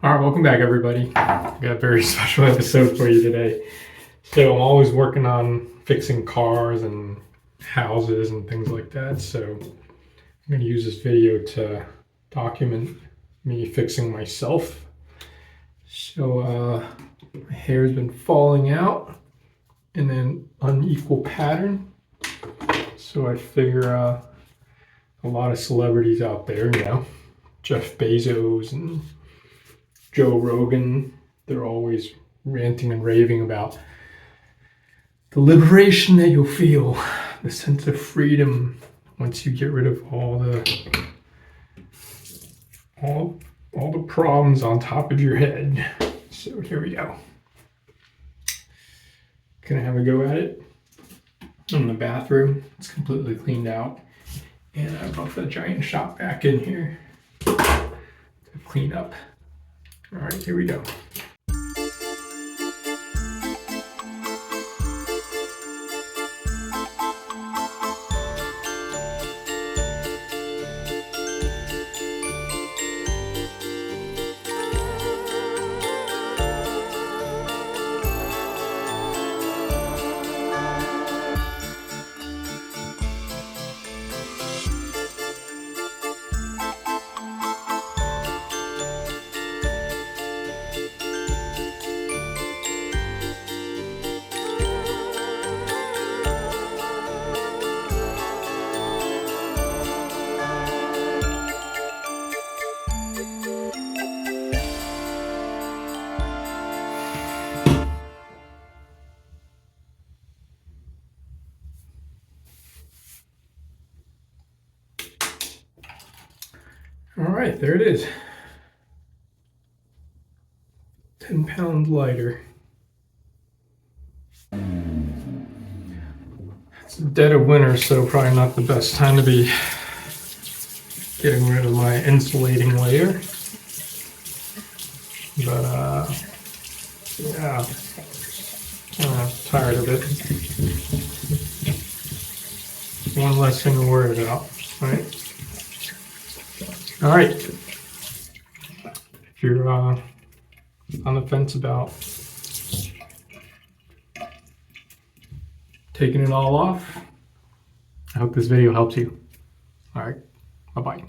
All right, welcome back, everybody. I got a very special episode for you today. So I'm always working on fixing cars and houses and things like that. So I'm going to use this video to document me fixing myself. So my hair's been falling out in an unequal pattern. So I figure a lot of celebrities out there, Jeff Bezos and Joe Rogan, they're always ranting and raving about the liberation that you'll feel, the sense of freedom once you get rid of all the problems on top of your head. So here we go. Gonna have a go at it. In the bathroom, it's completely cleaned out, and I brought the giant shop vac in here to clean up. All right, here we go. All right, there it is. 10 pounds lighter. It's the dead of winter, so probably not the best time to be getting rid of my insulating layer. But yeah, tired of it. One less thing to worry about, right? All right. If you're on the fence about taking it all off, I hope this video helps you. All right. Bye-bye.